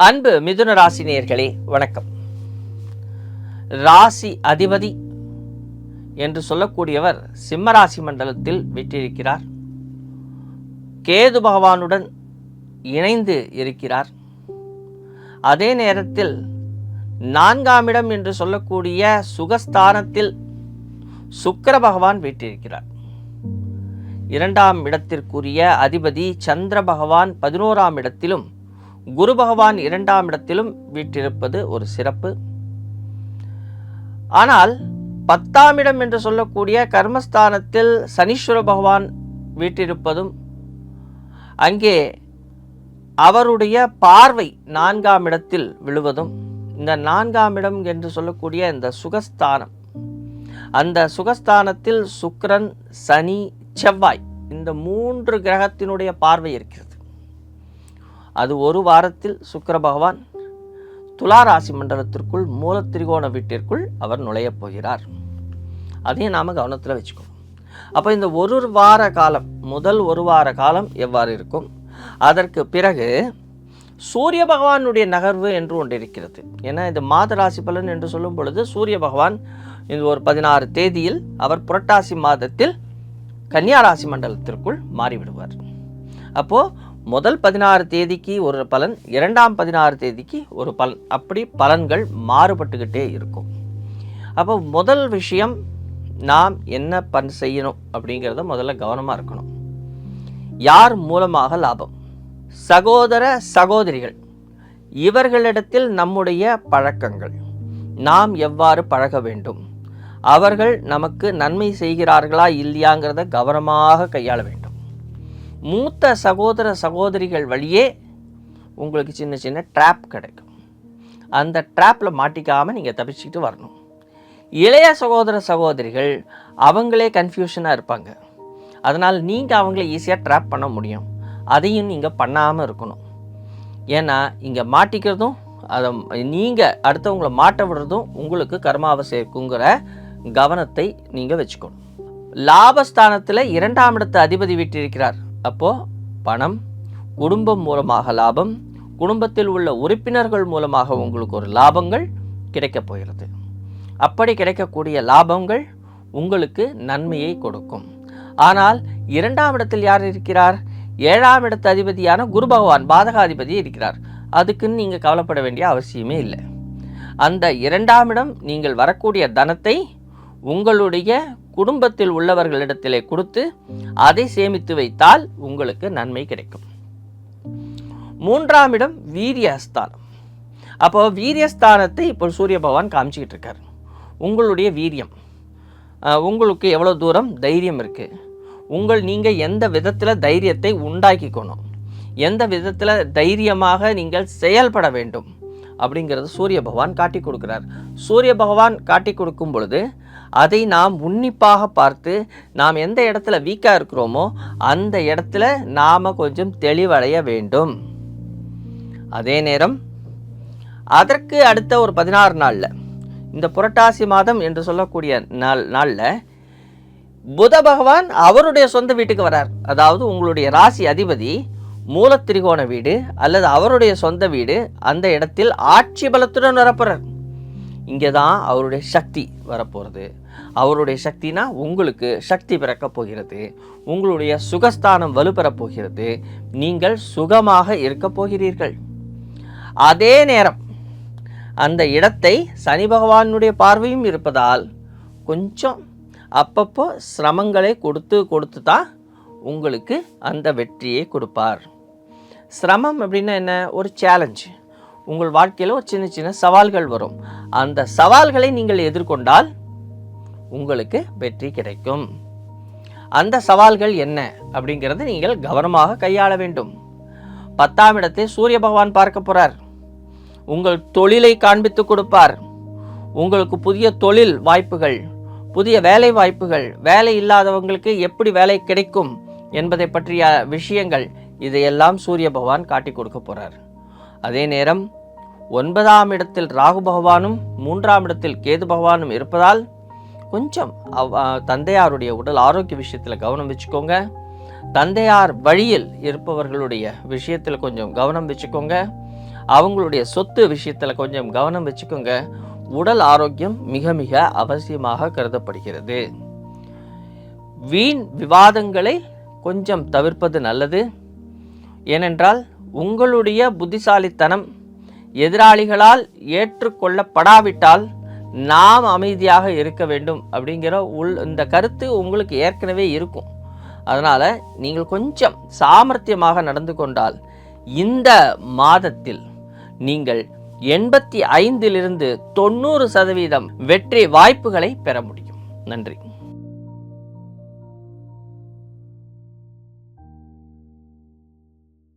அன்பு மிதுன ராசி நேயர்களே வணக்கம். ராசி அதிபதி என்று சொல்லக்கூடியவர் சிம்ம ராசி மண்டலத்தில் வீற்றிருக்கிறார். கேது பகவானுடன் இணைந்து இருக்கிறார். அதே நேரத்தில் 4ஆம் இடம் என்று சொல்லக்கூடிய சுகஸ்தானத்தில் சுக்கிர பகவான் வீற்றிருக்கிறார். 2ஆம் இடத்திற்குரிய அதிபதி சந்திர பகவான் 11ஆம் இடத்திலும் குரு பகவான் 2ஆம் இடத்திலும் வீற்றிருப்பது ஒரு சிறப்பு. ஆனால் 10ஆம் இடம் என்று சொல்லக்கூடிய கர்மஸ்தானத்தில் சனீஸ்வர பகவான் வீற்றிருப்பதும் அங்கே அவருடைய பார்வை 4ஆம் இடத்தில் விழுவதும், இந்த 4ஆம் இடம் என்று சொல்லக்கூடிய இந்த சுகஸ்தானம், அந்த சுகஸ்தானத்தில் சுக்கிரன், சனி, செவ்வாய் இந்த 3 கிரகத்தினுடைய பார்வை இருக்கிறது. அது ஒரு வாரத்தில் சுக்கிர பகவான் துலா ராசி மண்டலத்திற்குள் மூல திரிகோண வீட்டிற்குள் அவர் நுழையப் போகிறார். அதையும் நாம் கவனத்தில் வச்சுக்கணும். அப்போ இந்த ஒரு வார காலம், முதல் ஒரு வார காலம் எவ்வாறு இருக்கும், அதற்கு பிறகு சூரிய பகவானுடைய நகர்வு என்று ஒன்று இருக்கிறது. ஏன்னா இது மாத ராசி பலன் என்று சொல்லும் பொழுது சூரிய பகவான் இது ஒரு 16 தேதியில் அவர் புரட்டாசி மாதத்தில் கன்னியா ராசி மண்டலத்திற்குள் மாறிவிடுவார். அப்போது முதல் 16 தேதிக்கு ஒரு பலன், 2ஆம் 16 தேதிக்கு ஒரு பலன், அப்படி பலன்கள் மாறுபட்டுக்கிட்டே இருக்கும். அப்போ முதல் விஷயம், நாம் என்ன செய்யணும் அப்படிங்கிறத முதல்ல கவனமாக இருக்கணும். யார் மூலமாக லாபம்? சகோதர சகோதரிகள், இவர்களிடத்தில் நம்முடைய பழக்கங்கள், நாம் எவ்வாறு பழக வேண்டும், அவர்கள் நமக்கு நன்மை செய்கிறார்களா இல்லையாங்கிறத கவனமாக கையாள வேண்டும். மூத்த சகோதர சகோதரிகள் வழியே உங்களுக்கு சின்ன சின்ன ட்ராப் கிடைக்கும். அந்த ட்ராப்பில் மாட்டிக்காமல் நீங்கள் தப்பிச்சுக்கிட்டு வரணும். இளைய சகோதர சகோதரிகள் அவங்களே கன்ஃபியூஷனாக இருப்பாங்க. அதனால் நீங்கள் அவங்கள ஈஸியாக ட்ராப் பண்ண முடியும். அதையும் நீங்கள் பண்ணாமல் இருக்கணும். ஏன்னா இங்கே மாட்டிக்கிறதும் அதை நீங்கள் அடுத்தவங்களை மாட்ட விடுறதும் உங்களுக்கு கர்மாவை சேர்க்குங்கிற கவனத்தை நீங்கள் வச்சுக்கணும். லாபஸ்தானத்தில் 2ஆம் இடத்து அதிபதி வீற்றிருக்கிறார். அப்போது பணம், குடும்பம் மூலமாக லாபம், குடும்பத்தில் உள்ள உறுப்பினர்கள் மூலமாக உங்களுக்கு ஒரு லாபங்கள் கிடைக்கப் போகிறது. அப்படி கிடைக்கக்கூடிய லாபங்கள் உங்களுக்கு நன்மையை கொடுக்கும். ஆனால் 2ஆம் இடத்தில் யார் இருக்கிறார்? 7ஆம் இடத்து அதிபதியான குரு பகவான் பாதகாதிபதி இருக்கிறார். அதுக்குன்னு நீங்கள் கவலைப்பட வேண்டிய அவசியமே இல்லை. அந்த 2ஆம் இடம் நீங்கள் வரக்கூடிய தனத்தை உங்களுடைய குடும்பத்தில் உள்ளவர்களிடத்திலே கொடுத்து அதை சேமித்து வைத்தால் உங்களுக்கு நன்மை கிடைக்கும். 3ஆம் இடம் வீரியஸ்தானம். அப்போ வீரியஸ்தானத்தை இப்போ சூரிய பகவான் காமிச்சிக்கிட்டு இருக்கார். உங்களுடைய வீரியம், உங்களுக்கு எவ்வளோ தூரம் தைரியம் இருக்குது, நீங்கள் எந்த விதத்தில் தைரியத்தை உண்டாக்கிக்கணும், எந்த விதத்தில் தைரியமாக நீங்கள் செயல்பட வேண்டும் அப்படிங்கிறது சூரிய பகவான் காட்டி கொடுக்குறார். சூரிய பகவான் காட்டி கொடுக்கும் பொழுது அதை நாம் உன்னிப்பாக பார்த்து நாம் எந்த இடத்துல வீக்காக இருக்கிறோமோ அந்த இடத்துல நாம் கொஞ்சம் தெளிவடைய வேண்டும். அதே நேரம் அதற்கு அடுத்த ஒரு 16 நாளில், இந்த புரட்டாசி மாதம் என்று சொல்லக்கூடிய நாளில் புத பகவான் அவருடைய சொந்த வீட்டுக்கு வரார். அதாவது உங்களுடைய ராசி அதிபதி மூல திரிகோண வீடு அல்லது அவருடைய சொந்த வீடு, அந்த இடத்தில் ஆட்சி பலத்துடன் வரப்போகிறார். இங்கே தான் அவருடைய சக்தி வரப்போகிறது. அவருடைய சக்தினா உங்களுக்கு சக்தி பிறக்கப் போகிறது, உங்களுடைய சுகஸ்தானம் வலுப்பெறப் போகிறது, நீங்கள் சுகமாக இருக்க போகிறீர்கள். அதே நேரம் அந்த இடத்தை சனி பகவானுடைய பார்வையும் இருப்பதால் கொஞ்சம் அப்பப்போ சிரமங்களை கொடுத்து தான் உங்களுக்கு அந்த வெற்றியை கொடுப்பார். சிரமம் அப்படின்னா என்ன? ஒரு சேலஞ்ச். உங்கள் வாழ்க்கையில் ஒரு சின்ன சின்ன சவால்கள் வரும். அந்த சவால்களை நீங்கள் எதிர்கொண்டால் உங்களுக்கு வெற்றி கிடைக்கும். அந்த சவால்கள் என்ன அப்படிங்கிறத நீங்கள் கவனமாக கையாள வேண்டும். 10ஆம் இடத்தை சூரிய பகவான் பார்க்க போகிறார். உங்கள் தொழிலை காண்பித்து கொடுப்பார். உங்களுக்கு புதிய தொழில் வாய்ப்புகள், புதிய வேலை வாய்ப்புகள், வேலை இல்லாதவங்களுக்கு எப்படி வேலை கிடைக்கும் என்பதை பற்றிய விஷயங்கள், இதையெல்லாம் சூரிய பகவான் காட்டி கொடுக்க போகிறார். அதே நேரம் 9ஆம் இடத்தில் ராகு பகவானும் 3ஆம் இடத்தில் கேது பகவானும் இருப்பதால் கொஞ்சம் தந்தையாருடைய உடல் ஆரோக்கிய விஷயத்தில் கவனம் வச்சுக்கோங்க. தந்தையார் வழியில் இருப்பவர்களுடைய விஷயத்தில் கொஞ்சம் கவனம் வச்சுக்கோங்க. அவங்களுடைய சொத்து விஷயத்தில் கொஞ்சம் கவனம் வச்சுக்கோங்க. உடல் ஆரோக்கியம் மிக மிக அவசியமாக கருதப்படுகிறது. வீண் விவாதங்களை கொஞ்சம் தவிர்ப்பது நல்லது. ஏனென்றால் உங்களுடைய புத்திசாலித்தனம் எதிராளிகளால் ஏற்றுக்கொள்ளப்படாவிட்டால் நாம் அமைதியாக இருக்க வேண்டும் அப்படிங்கிற இந்த கருத்து உங்களுக்கு ஏற்கனவே இருக்கும். அதனால் நீங்கள் கொஞ்சம் சாமர்த்தியமாக நடந்து கொண்டால் இந்த மாதத்தில் நீங்கள் 85% 90% வெற்றி வாய்ப்புகளை பெற முடியும். நன்றி.